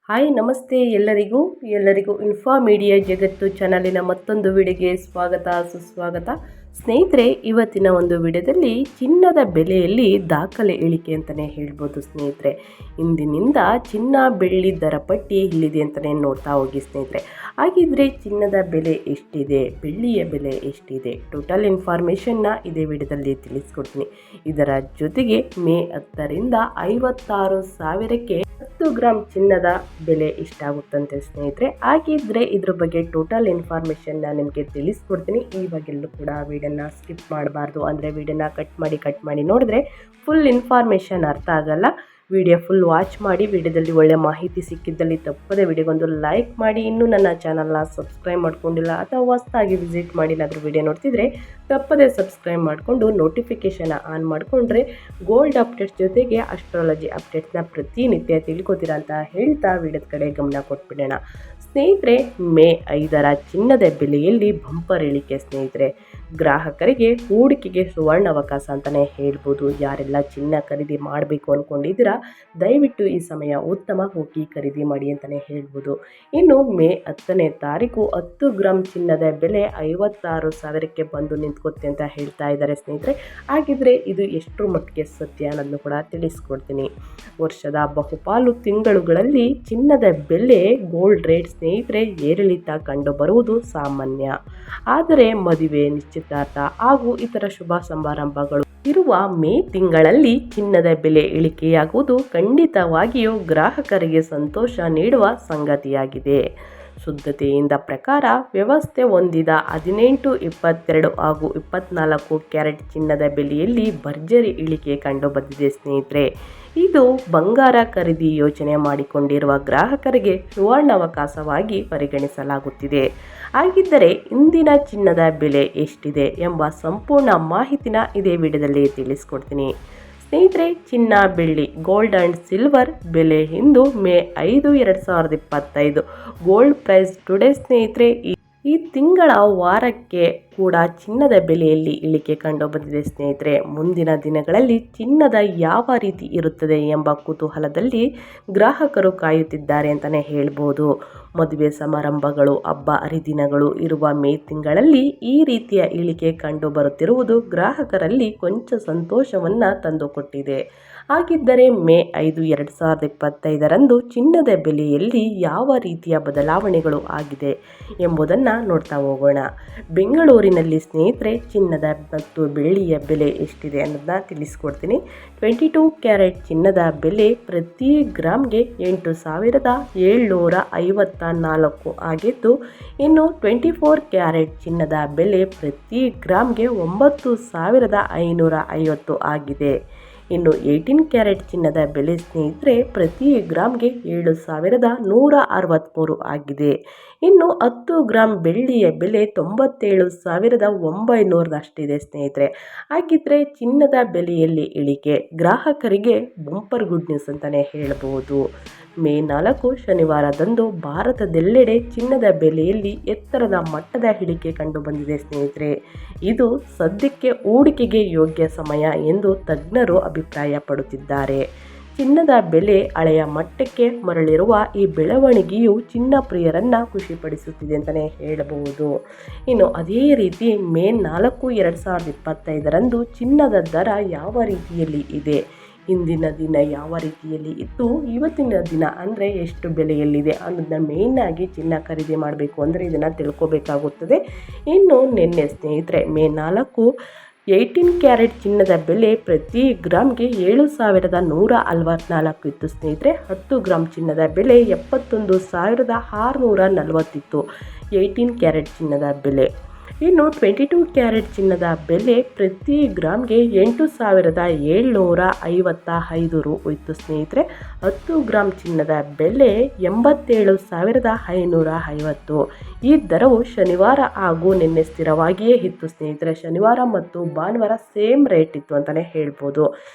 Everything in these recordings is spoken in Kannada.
ಹಾಯ್ ನಮಸ್ತೆ ಎಲ್ಲರಿಗೂ ಇನ್ಫಾ ಮೀಡಿಯಾ ಜಗತ್ತು ಚಾನಲಿನ ಮತ್ತೊಂದು ವಿಡಿಯೋಗೆ ಸ್ವಾಗತ ಸುಸ್ವಾಗತ. ಸ್ನೇಹಿತರೆ, ಇವತ್ತಿನ ಒಂದು ವಿಡಿಯೋದಲ್ಲಿ ಚಿನ್ನದ ಬೆಲೆಯಲ್ಲಿ ದಾಖಲೆ ಇಳಿಕೆ ಅಂತಲೇ ಹೇಳ್ಬೋದು. ಸ್ನೇಹಿತರೆ, ಇಂದಿನಿಂದ ಚಿನ್ನ ಬೆಳ್ಳಿ ದರ ಪಟ್ಟಿ ಇಲ್ಲಿದೆ ಅಂತಲೇ ನೋಡ್ತಾ ಹೋಗಿ ಸ್ನೇಹಿತರೆ. ಹಾಗಿದ್ರೆ ಚಿನ್ನದ ಬೆಲೆ ಎಷ್ಟಿದೆ, ಬೆಳ್ಳಿಯ ಬೆಲೆ ಎಷ್ಟಿದೆ, ಟೋಟಲ್ ಇನ್ಫಾರ್ಮೇಷನ್ನ ಇದೇ ವಿಡಿಯೋದಲ್ಲಿ ತಿಳಿಸ್ಕೊಡ್ತೀನಿ. ಇದರ ಜೊತೆಗೆ ಮೇ 10ರಿಂದ 56,000ಕ್ಕೆ 10 ಗ್ರಾಮ್ ಚಿನ್ನದ ಬೆಲೆ ಎಷ್ಟಾಗುತ್ತಂತೆ ಸ್ನೇಹಿತರೆ. ಹಾಗಿದ್ರೆ ಇದ್ರ ಬಗ್ಗೆ ಟೋಟಲ್ ಇನ್ಫಾರ್ಮೇಷನ್ನ ನಿಮಗೆ ತಿಳಿಸ್ಕೊಡ್ತೀನಿ. ಇವಾಗೆಲ್ಲೂ ಕೂಡ ವಿಡಿಯೋನ ಸ್ಕಿಪ್ ಮಾಡಬಾರ್ದು. ಅಂದರೆ ವಿಡಿಯೋನ ಕಟ್ ಮಾಡಿ ನೋಡಿದ್ರೆ ಫುಲ್ ಇನ್ಫಾರ್ಮೇಷನ್ ಅರ್ಥ ಆಗಲ್ಲ. ವಿಡಿಯೋ ಫುಲ್ ವಾಚ್ ಮಾಡಿ. ವಿಡಿಯೋದಲ್ಲಿ ಒಳ್ಳೆ ಮಾಹಿತಿ ಸಿಕ್ಕಿದ್ದಲ್ಲಿ ತಪ್ಪದೆ ವಿಡಿಯೋಗೊಂದು ಲೈಕ್ ಮಾಡಿ. ಇನ್ನೂ ನನ್ನ ಚಾನಲ್ನ ಸಬ್ಸ್ಕ್ರೈಬ್ ಮಾಡ್ಕೊಂಡಿಲ್ಲ ಅಥವಾ ಹೊಸದಾಗಿ ವಿಸಿಟ್ ಮಾಡಿಲ್ಲಾದರೂ ವಿಡಿಯೋ ನೋಡ್ತಿದ್ರೆ ತಪ್ಪದೆ ಸಬ್ಸ್ಕ್ರೈಬ್ ಮಾಡಿಕೊಂಡು ನೋಟಿಫಿಕೇಷನ್ ಆನ್ ಮಾಡಿಕೊಂಡ್ರೆ ಗೋಲ್ಡ್ ಅಪ್ಡೇಟ್ಸ್ ಜೊತೆಗೆ ಅಸ್ಟ್ರಾಲಜಿ ಅಪ್ಡೇಟ್ಸ್ನ ಪ್ರತಿನಿತ್ಯ ತಿಳ್ಕೊತೀರಾ ಅಂತ ಹೇಳ್ತಾ ವಿಡಿಯೋದ ಕಡೆ ಗಮನ ಕೊಟ್ಬಿಡೋಣ. ಸ್ನೇಹಿತರೆ, ಮೇ 5ರ ಚಿನ್ನದ ಬೆಲೆಯಲ್ಲಿ ಬಂಪರ್ ಇಳಿಕೆ ಸ್ನೇಹಿತರೆ. ಗ್ರಾಹಕರಿಗೆ ಹೂಡಿಕೆಗೆ ಸುವರ್ಣ ಅವಕಾಶ ಅಂತಲೇ ಹೇಳ್ಬೋದು. ಯಾರೆಲ್ಲ ಚಿನ್ನ ಖರೀದಿ ಮಾಡಬೇಕು ಅಂದ್ಕೊಂಡಿದ್ದೀರಾ, ದಯವಿಟ್ಟು ಈ ಸಮಯ ಉತ್ತಮವಾಗಿ ಖರೀದಿ ಮಾಡಿ ಅಂತಲೇ ಹೇಳ್ಬೋದು. ಇನ್ನು ಮೇ 10ನೇ ತಾರೀಕು 10 ಗ್ರಾಮ್ ಚಿನ್ನದ ಬೆಲೆ 56,000ಕ್ಕೆ ಬಂದು ನಿಂತ್ಕೊತ್ತೆ ಅಂತ ಹೇಳ್ತಾ ಇದ್ದಾರೆ ಸ್ನೇಹಿತರೆ. ಹಾಗಿದ್ರೆ ಇದು ಎಷ್ಟರ ಮಟ್ಟಿಗೆ ಸತ್ಯ ಅನ್ನೋದನ್ನು ಕೂಡ ತಿಳಿಸ್ಕೊಡ್ತೀನಿ. ವರ್ಷದ ಬಹುಪಾಲು ತಿಂಗಳುಗಳಲ್ಲಿ ಚಿನ್ನದ ಬೆಲೆ ಗೋಲ್ಡ್ ರೇಟ್ ಸ್ನೇಹಿತರೆ ಏರಿಳಿತ ಕಂಡು ಬರುವುದು ಸಾಮಾನ್ಯ. ಆದರೆ ಮದುವೆ, ನಿಶ್ಚಿತಾರ್ಥ ಹಾಗೂ ಇತರ ಶುಭ ಸಮಾರಂಭಗಳು ಇರುವ ಮೇ ತಿಂಗಳಲ್ಲಿ ಚಿನ್ನದ ಬೆಲೆ ಇಳಿಕೆಯಾಗುವುದು ಖಂಡಿತವಾಗಿಯೂ ಗ್ರಾಹಕರಿಗೆ ಸಂತೋಷ ನೀಡುವ ಸಂಗತಿಯಾಗಿದೆ. ಶುದ್ಧತೆಯಿಂದ ಪ್ರಕಾರ ವ್ಯವಸ್ಥೆ ಹೊಂದಿದ 18, 22 ಹಾಗೂ 24 ಕ್ಯಾರೆಟ್ ಚಿನ್ನದ ಬೆಲೆಯಲ್ಲಿ ಭರ್ಜರಿ ಇಳಿಕೆ ಕಂಡುಬಂದಿದೆ ಸ್ನೇಹಿತರೆ. ಇದು ಬಂಗಾರ ಖರೀದಿ ಯೋಚನೆ ಮಾಡಿಕೊಂಡಿರುವ ಗ್ರಾಹಕರಿಗೆ ಸುವರ್ಣಾವಕಾಶವಾಗಿ ಪರಿಗಣಿಸಲಾಗುತ್ತಿದೆ. ಹಾಗಿದ್ದರೆ ಇಂದಿನ ಚಿನ್ನದ ಬೆಲೆ ಎಷ್ಟಿದೆ ಎಂಬ ಸಂಪೂರ್ಣ ಮಾಹಿತಿನ ಇದೇ ವಿಡಿಯೋದಲ್ಲಿ ತಿಳಿಸ್ಕೊಡ್ತೀನಿ ಸ್ನೇಹಿತರೆ. ಚಿನ್ನ, ಬೆಳ್ಳಿ, ಗೋಲ್ಡ್ ಆ್ಯಂಡ್ ಸಿಲ್ವರ್ ಬೆಲೆ ಇಂದು ಮೇ 5, 2025 ಗೋಲ್ಡ್ ಪ್ರೈಸ್ ಟುಡೇ ಸ್ನೇಹಿತರೆ. ಈ ತಿಂಗಳ ವಾರಕ್ಕೆ ಕೂಡ ಚಿನ್ನದ ಬೆಲೆಯಲ್ಲಿ ಇಳಿಕೆ ಕಂಡುಬಂದಿದೆ ಸ್ನೇಹಿತರೆ. ಮುಂದಿನ ದಿನಗಳಲ್ಲಿ ಚಿನ್ನದ ಯಾವ ರೀತಿ ಇರುತ್ತದೆ ಎಂಬ ಕುತೂಹಲದಲ್ಲಿ ಗ್ರಾಹಕರು ಕಾಯುತ್ತಿದ್ದಾರೆ ಅಂತಲೇ ಹೇಳ್ಬೋದು. ಮದುವೆ ಸಮಾರಂಭಗಳು, ಹಬ್ಬ ಹರಿದಿನಗಳು ಇರುವ ಮೇ ತಿಂಗಳಲ್ಲಿ ಈ ರೀತಿಯ ಇಳಿಕೆ ಕಂಡು ಬರುತ್ತಿರುವುದು ಗ್ರಾಹಕರಲ್ಲಿ ಕೊಂಚ ಸಂತೋಷವನ್ನು ತಂದುಕೊಟ್ಟಿದೆ. ಹಾಗಿದ್ದರೆ ಮೇ 5, 2025ರಂದು ಚಿನ್ನದ ಬೆಲೆಯಲ್ಲಿ ಯಾವ ರೀತಿಯ ಬದಲಾವಣೆಗಳು ಆಗಿದೆ ಎಂಬುದನ್ನು ನೋಡ್ತಾ ಹೋಗೋಣ. ಬೆಂಗಳೂರಿನಲ್ಲಿ ಸ್ನೇಹಿತರೆ ಚಿನ್ನದ ಮತ್ತು ಬೆಳ್ಳಿಯ ಬೆಲೆ ಎಷ್ಟಿದೆ ಅನ್ನೋದನ್ನ ತಿಳಿಸ್ಕೊಡ್ತೀನಿ. 22 ಕ್ಯಾರೆಟ್ ಚಿನ್ನದ ಬೆಲೆ ಪ್ರತಿ ಗ್ರಾಮ್ಗೆ 8,754 ಆಗಿದ್ದು, ಇನ್ನು 24 ಕ್ಯಾರೆಟ್ ಚಿನ್ನದ ಬೆಲೆ ಪ್ರತಿ ಗ್ರಾಮ್ಗೆ 9,550 ಆಗಿದೆ. ಇನ್ನು 18 ಕ್ಯಾರೆಟ್ ಚಿನ್ನದ ಬೆಲೆ ಸ್ನೇಹಿತರೆ ಪ್ರತಿ ಗ್ರಾಮ್ಗೆ 7,163 ಆಗಿದೆ. ಇನ್ನು 10 ಗ್ರಾಮ್ ಬೆಳ್ಳಿಯ ಬೆಲೆ 97,900 ಸ್ನೇಹಿತರೆ. ಹಾಗಿದ್ರೆ ಚಿನ್ನದ ಬೆಲೆಯಲ್ಲಿ ಇಳಿಕೆ ಗ್ರಾಹಕರಿಗೆ ಬಂಪರ್ ಗುಡ್ ನ್ಯೂಸ್ ಅಂತಲೇ ಹೇಳ್ಬೋದು. ಮೇ 4 ಶನಿವಾರದಂದು ಭಾರತದೆಲ್ಲೆಡೆ ಚಿನ್ನದ ಬೆಲೆಯಲ್ಲಿ ಎತ್ತರದ ಮಟ್ಟದ ಇಳಿಕೆ ಕಂಡುಬಂದಿದೆ ಸ್ನೇಹಿತರೆ. ಇದು ಸದ್ಯಕ್ಕೆ ಹೂಡಿಕೆಗೆ ಯೋಗ್ಯ ಸಮಯ ಎಂದು ತಜ್ಞರು ಅಭಿಪ್ರಾಯಪಡುತ್ತಿದ್ದಾರೆ. ಚಿನ್ನದ ಬೆಲೆ ಹಳೆಯ ಮಟ್ಟಕ್ಕೆ ಮರಳಿರುವ ಈ ಬೆಳವಣಿಗೆಯು ಚಿನ್ನ ಪ್ರಿಯರನ್ನು ಖುಷಿಪಡಿಸುತ್ತಿದೆ ಅಂತಲೇ ಹೇಳಬಹುದು. ಇನ್ನು ಅದೇ ರೀತಿ ಮೇ 4, 2025ರಂದು ಚಿನ್ನದ ದರ ಯಾವ ರೀತಿಯಲ್ಲಿ ಇದೆ, ಇಂದಿನ ದಿನ ಯಾವ ರೀತಿಯಲ್ಲಿ ಇತ್ತು, ಇವತ್ತಿನ ದಿನ ಅಂದರೆ ಎಷ್ಟು ಬೆಲೆಯಲ್ಲಿದೆ ಅನ್ನೋದನ್ನ ಮೇಯ್ನಾಗಿ ಚಿನ್ನ ಖರೀದಿ ಮಾಡಬೇಕು ಅಂದರೆ ಇದನ್ನು ತಿಳ್ಕೊಬೇಕಾಗುತ್ತದೆ. ಇನ್ನು ನಿನ್ನೆ ಸ್ನೇಹಿತರೆ ಮೇ 4 18 ಕ್ಯಾರೆಟ್ ಚಿನ್ನದ ಬೆಲೆ ಪ್ರತಿ ಗ್ರಾಮ್ಗೆ 7,144 ಇತ್ತು ಸ್ನೇಹಿತರೆ. 10 ಗ್ರಾಮ್ ಚಿನ್ನದ ಬೆಲೆ 71,640 ಇತ್ತು 18 ಕ್ಯಾರೆಟ್ ಚಿನ್ನದ ಬೆಲೆ. ಇನ್ನು 22 ಕ್ಯಾರೆಟ್ ಚಿನ್ನದ ಬೆಲೆ ಪ್ರತಿ ಗ್ರಾಮ್ಗೆ 8,755 ಇತ್ತು ಸ್ನೇಹಿತರೆ. 10 ಗ್ರಾಮ್ ಚಿನ್ನದ ಬೆಲೆ 87,550. ಈ ದರವು ಶನಿವಾರ ಹಾಗೂ ನಿನ್ನೆ ಸ್ಥಿರವಾಗಿಯೇ ಇತ್ತು ಸ್ನೇಹಿತರೆ. ಶನಿವಾರ ಮತ್ತು ಭಾನುವಾರ ಸೇಮ್ ರೇಟ್ ಇತ್ತು ಅಂತಲೇ ಹೇಳ್ಬೋದು.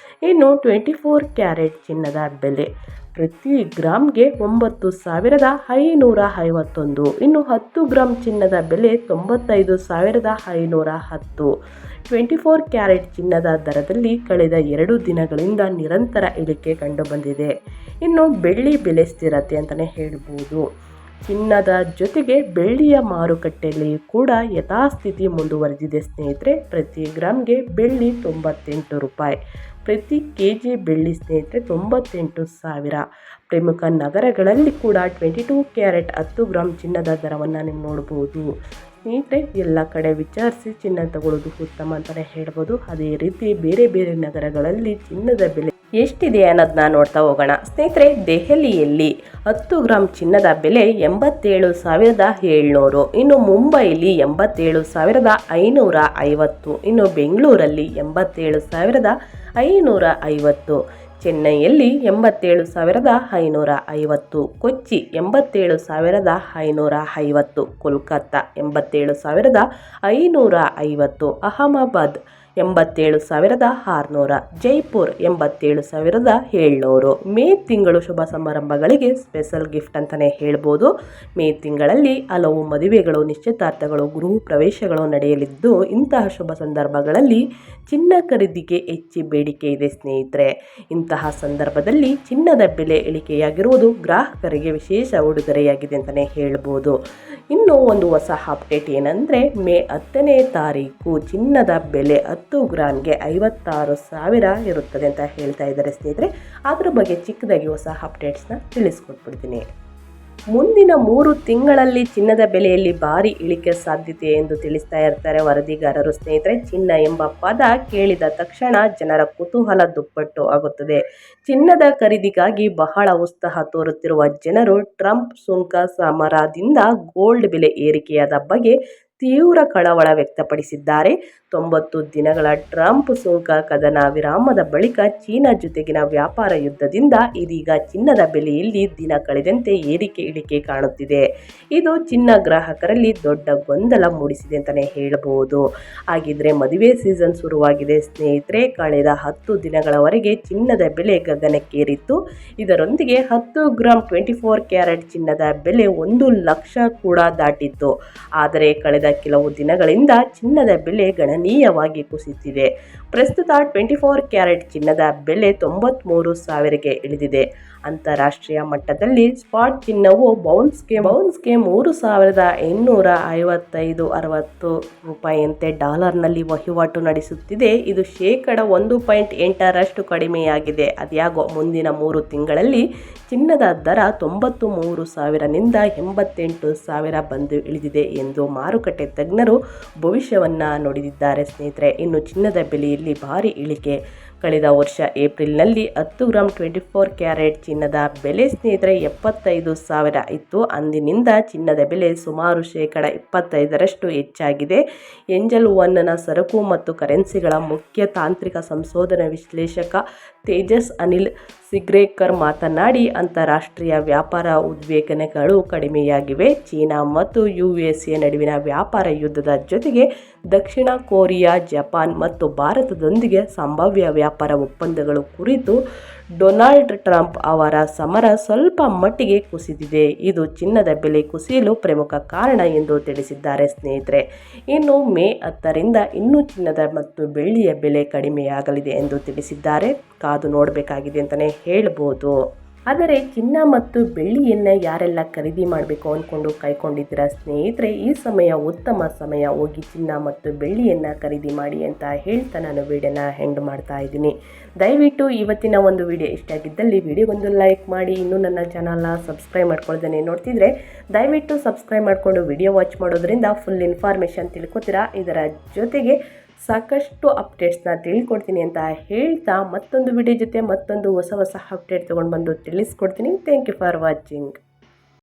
ಇನ್ನು 24 ಕ್ಯಾರೆಟ್ ಚಿನ್ನದ ಬೆಲೆ ಪ್ರತಿ ಗ್ರಾಮ್ಗೆ 9,551. ಇನ್ನು 10 ಗ್ರಾಮ್ ಚಿನ್ನದ ಬೆಲೆ 95,510. 24 ಕ್ಯಾರೆಟ್ ಚಿನ್ನದ ದರದಲ್ಲಿ ಕಳೆದ 2 ದಿನಗಳಿಂದ ನಿರಂತರ ಇಳಿಕೆ ಕಂಡುಬಂದಿದೆ. ಇನ್ನು ಬೆಳ್ಳಿ ಬೆಲೆ ಸ್ಥಿರತೆ ಅಂತಲೇ ಹೇಳ್ಬೋದು. ಚಿನ್ನದ ಜೊತೆಗೆ ಬೆಳ್ಳಿಯ ಮಾರುಕಟ್ಟೆಯಲ್ಲಿ ಕೂಡ ಯಥಾಸ್ಥಿತಿ ಮುಂದುವರೆದಿದೆ ಸ್ನೇಹಿತರೆ. ಪ್ರತಿ ಗ್ರಾಮ್ಗೆ ಬೆಳ್ಳಿ 98 ರೂಪಾಯಿ, ಪ್ರತಿ ಕೆಜಿ ಬೆಳ್ಳಿ ಸ್ನೇಹಿತರೆ 98,000. ಪ್ರಮುಖ ನಗರಗಳಲ್ಲಿ ಕೂಡ 22 ಕ್ಯಾರೆಟ್ 10 ಗ್ರಾಮ್ ಚಿನ್ನದ ದರವನ್ನು ನೀವು ನೋಡ್ಬೋದು ಸ್ನೇಹಿತರೆ. ಎಲ್ಲ ಕಡೆ ವಿಚಾರಿಸಿ ಚಿನ್ನ ತಗೊಳ್ಳೋದು ಉತ್ತಮ ಅಂತಲೇ ಹೇಳ್ಬೋದು. ಅದೇ ರೀತಿ ಬೇರೆ ಬೇರೆ ನಗರಗಳಲ್ಲಿ ಚಿನ್ನದ ಬೆಲೆ ಎಷ್ಟಿದೆ ಅನ್ನೋದನ್ನ ನೋಡ್ತಾ ಹೋಗೋಣ ಸ್ನೇಹಿತರೆ. ದೆಹಲಿಯಲ್ಲಿ 10 ಗ್ರಾಮ್ ಚಿನ್ನದ ಬೆಲೆ 87,700. ಇನ್ನು ಮುಂಬೈಲಿ 87,550. ಇನ್ನು ಬೆಂಗಳೂರಲ್ಲಿ 87,550. ಚೆನ್ನೈಯಲ್ಲಿ 87,550. ಕೊಚ್ಚಿ 87,550. ಕೋಲ್ಕತ್ತಾ 87,550. ಅಹಮದಾಬಾದ್ 87,600. ಜೈಪುರ್ 87,700. ಮೇ ತಿಂಗಳು ಶುಭ ಸಮಾರಂಭಗಳಿಗೆ ಸ್ಪೆಷಲ್ ಗಿಫ್ಟ್ ಅಂತಲೇ ಹೇಳ್ಬೋದು. ಮೇ ತಿಂಗಳಲ್ಲಿ ಹಲವು ಮದುವೆಗಳು, ನಿಶ್ಚಿತಾರ್ಥಗಳು, ಗೃಹ ಪ್ರವೇಶಗಳು ನಡೆಯಲಿದ್ದು ಇಂತಹ ಶುಭ ಸಂದರ್ಭಗಳಲ್ಲಿ ಚಿನ್ನ ಖರೀದಿಗೆ ಹೆಚ್ಚು ಬೇಡಿಕೆ ಇದೆ ಸ್ನೇಹಿತರೆ. ಇಂತಹ ಸಂದರ್ಭದಲ್ಲಿ ಚಿನ್ನದ ಬೆಲೆ ಇಳಿಕೆಯಾಗಿರುವುದು ಗ್ರಾಹಕರಿಗೆ ವಿಶೇಷ ಉಡುಗೊರೆಯಾಗಿದೆ ಅಂತಲೇ ಹೇಳ್ಬೋದು. ಇನ್ನು ಒಂದು ಹೊಸ ಅಪ್ಡೇಟ್ ಏನಂದರೆ, ಮೇ 10ನೇ ತಾರೀಕು ಚಿನ್ನದ ಬೆಲೆ 10 ಗ್ರಾಮ್ಗೆ 56,000 ಇರುತ್ತದೆ ಅಂತ ಹೇಳ್ತಾ ಇದ್ದಾರೆ ಸ್ನೇಹಿತರೆ. ಅದ್ರ ಬಗ್ಗೆ ಚಿಕ್ಕದಾಗಿ ಹೊಸ ಅಪ್ಡೇಟ್ಸ್ನ ತಿಳಿಸ್ಕೊಟ್ಬಿಡ್ತೀನಿ. ಮುಂದಿನ 3 ತಿಂಗಳಲ್ಲಿ ಚಿನ್ನದ ಬೆಲೆಯಲ್ಲಿ ಭಾರಿ ಇಳಿಕೆ ಸಾಧ್ಯತೆ ಎಂದು ತಿಳಿಸ್ತಾ ಇರ್ತಾರೆ ವರದಿಗಾರರು ಸ್ನೇಹಿತರೆ. ಚಿನ್ನ ಎಂಬ ಪದ ಕೇಳಿದ ತಕ್ಷಣ ಜನರ ಕುತೂಹಲ ದುಪ್ಪಟ್ಟು ಆಗುತ್ತದೆ. ಚಿನ್ನದ ಖರೀದಿಗಾಗಿ ಬಹಳ ಉತ್ಸಾಹ ತೋರುತ್ತಿರುವ ಜನರು ಟ್ರಂಪ್ ಸುಂಕ ಸಮರದಿಂದ ಗೋಲ್ಡ್ ಬೆಲೆ ಏರಿಕೆಯಾದ ಬಗ್ಗೆ ತೀವ್ರ ಕಳವಳ ವ್ಯಕ್ತಪಡಿಸಿದ್ದಾರೆ. 90 ದಿನಗಳ ಟ್ರಂಪ್ ಸುಂಕ ಕದನ ವಿರಾಮದ ಬಳಿಕ ಚೀನಾ ಜೊತೆಗಿನ ವ್ಯಾಪಾರ ಯುದ್ಧದಿಂದ ಇದೀಗ ಚಿನ್ನದ ಬೆಲೆಯಲ್ಲಿ ದಿನ ಕಳೆದಂತೆ ಏರಿಕೆ ಇಳಿಕೆ ಕಾಣುತ್ತಿದೆ. ಇದು ಚಿನ್ನ ಗ್ರಾಹಕರಲ್ಲಿ ದೊಡ್ಡ ಗೊಂದಲ ಮೂಡಿಸಿದೆ ಅಂತಲೇ ಹೇಳಬಹುದು. ಹಾಗಿದ್ರೆ ಮದುವೆ ಸೀಸನ್ ಶುರುವಾಗಿದೆ ಸ್ನೇಹಿತರೆ. ಕಳೆದ 10 ದಿನಗಳವರೆಗೆ ಚಿನ್ನದ ಬೆಲೆ ಗಗನಕ್ಕೇರಿತ್ತು. ಇದರೊಂದಿಗೆ 10 ಗ್ರಾಮ್ 24 ಕ್ಯಾರೆಟ್ ಚಿನ್ನದ ಬೆಲೆ 1 ಲಕ್ಷ ಕೂಡ ದಾಟಿತ್ತು. ಆದರೆ ಕಳೆದ ಕೆಲವು ದಿನಗಳಿಂದ ಚಿನ್ನದ ಬೆಲೆ ಗಣನೀಯವಾಗಿ ಕುಸಿತಿದೆ. ಪ್ರಸ್ತುತ 24 ಕ್ಯಾರೆಟ್ ಚಿನ್ನದ ಬೆಲೆ 93,000ಗೆ ಇಳಿದಿದೆ. ಅಂತಾರಾಷ್ಟ್ರೀಯ ಮಟ್ಟದಲ್ಲಿ ಸ್ಪಾಟ್ ಚಿನ್ನವು ಬೌನ್ಸ್ಗೆ 3,855.60 ರೂಪಾಯಿಯಂತೆ ಡಾಲರ್ನಲ್ಲಿ ವಹಿವಾಟು ನಡೆಸುತ್ತಿದೆ. ಇದು ಶೇಕಡ 1.8ರಷ್ಟು ಕಡಿಮೆಯಾಗಿದೆ. ಅದ್ಯಾಗೋ ಮುಂದಿನ 3 ತಿಂಗಳಲ್ಲಿ ಚಿನ್ನದ ದರ 93,000ನಿಂದ 88,000 ಬಂದು ಇಳಿದಿದೆ ಎಂದು ಮಾರುಕಟ್ಟೆ ತಜ್ಞರು ಭವಿಷ್ಯವನ್ನು ನುಡಿದಿದ್ದಾರೆ ಸ್ನೇಹಿತರೆ. ಇನ್ನು ಚಿನ್ನದ ಬೆಲೆಯಲ್ಲಿ ಭಾರಿ ಇಳಿಕೆ. ಕಳೆದ ವರ್ಷ ಏಪ್ರಿಲ್ನಲ್ಲಿ 10 ಗ್ರಾಮ್ 24 ಕ್ಯಾರೆಟ್ ಚಿನ್ನದ ಬೆಲೆ ಸ್ನೇಹಿತರೆ 75,000 ಇತ್ತು. ಅಂದಿನಿಂದ ಚಿನ್ನದ ಬೆಲೆ ಸುಮಾರು ಶೇಕಡ 25ರಷ್ಟು ಹೆಚ್ಚಾಗಿದೆ. ಏಂಜಲ್ ಒನ್ನ ಸರಕು ಮತ್ತು ಕರೆನ್ಸಿಗಳ ಮುಖ್ಯ ತಾಂತ್ರಿಕ ಸಂಶೋಧನಾ ವಿಶ್ಲೇಷಕ ತೇಜಸ್ ಅನಿಲ್ ಸಿಗ್ರೇಕರ್ ಮಾತನಾಡಿ, ಅಂತಾರಾಷ್ಟ್ರೀಯ ವ್ಯಾಪಾರ ಉದ್ವೇಗಗಳು ಕಡಿಮೆಯಾಗಿವೆ. ಚೀನಾ ಮತ್ತು USA ನಡುವಿನ ವ್ಯಾಪಾರ ಯುದ್ಧದ ಜೊತೆಗೆ ದಕ್ಷಿಣ ಕೊರಿಯಾ, ಜಪಾನ್ ಮತ್ತು ಭಾರತದೊಂದಿಗೆ ಸಂಭಾವ್ಯ ವ್ಯಾಪಾರ ಒಪ್ಪಂದಗಳು ಕುರಿತು ಡೊನಾಲ್ಡ್ ಟ್ರಂಪ್ ಅವರ ಸಮರ ಸ್ವಲ್ಪ ಮಟ್ಟಿಗೆ ಕುಸಿದಿದೆ. ಇದು ಚಿನ್ನದ ಬೆಲೆ ಕುಸಿಯಲು ಪ್ರಮುಖ ಕಾರಣ ಎಂದು ತಿಳಿಸಿದ್ದಾರೆ ಸ್ನೇಹಿತರೆ. ಇನ್ನು ಮೇ 10ರಿಂದ ಇನ್ನೂ ಚಿನ್ನದ ಮತ್ತು ಬೆಳ್ಳಿಯ ಬೆಲೆ ಕಡಿಮೆಯಾಗಲಿದೆ ಎಂದು ತಿಳಿಸಿದ್ದಾರೆ. ಕಾದು ನೋಡಬೇಕಾಗಿದೆ ಅಂತಲೇ ಹೇಳ್ಬೋದು. ಆದರೆ ಚಿನ್ನ ಮತ್ತು ಬೆಳ್ಳಿಯನ್ನು ಯಾರೆಲ್ಲ ಖರೀದಿ ಮಾಡಬೇಕು ಅಂದ್ಕೊಂಡು ಕಾಯ್ಕೊಂಡಿದ್ದೀರಾ ಸ್ನೇಹಿತರೆ, ಈ ಸಮಯ ಉತ್ತಮ ಸಮಯ. ಹೋಗಿ ಚಿನ್ನ ಮತ್ತು ಬೆಳ್ಳಿಯನ್ನು ಖರೀದಿ ಮಾಡಿ ಅಂತ ಹೇಳ್ತಾ ನಾನು ವಿಡಿಯೋನ ಎಂಡ್ ಮಾಡ್ತಾ ಇದ್ದೀನಿ. ದಯವಿಟ್ಟು ಇವತ್ತಿನ ಒಂದು ವಿಡಿಯೋ ಇಷ್ಟ ಆಗಿದ್ದಲ್ಲಿ ವಿಡಿಯೋಗೊಂದು ಲೈಕ್ ಮಾಡಿ. ಇನ್ನೂ ನನ್ನ ಚಾನಲ್ನ ಸಬ್ಸ್ಕ್ರೈಬ್ ಮಾಡ್ಕೊಳ್ದೇನೆ ನೋಡ್ತಿದ್ರೆ ದಯವಿಟ್ಟು ಸಬ್ಸ್ಕ್ರೈಬ್ ಮಾಡಿಕೊಂಡು ವಿಡಿಯೋ ವಾಚ್ ಮಾಡೋದ್ರಿಂದ ಫುಲ್ ಇನ್ಫಾರ್ಮೇಷನ್ ತಿಳ್ಕೊತೀರಾ. ಇದರ ಜೊತೆಗೆ ಸಾಕಷ್ಟು ಅಪ್ಡೇಟ್ಸ್ನ ತಿಳ್ಕೊಡ್ತೀನಿ ಅಂತ ಹೇಳ್ತಾ ಮತ್ತೊಂದು ವಿಡಿಯೋ ಜೊತೆ ಮತ್ತೊಂದು ಹೊಸ ಅಪ್ಡೇಟ್ ತೊಗೊಂಡು ಬಂದು ತಿಳಿಸ್ಕೊಡ್ತೀನಿ. Thank you for watching.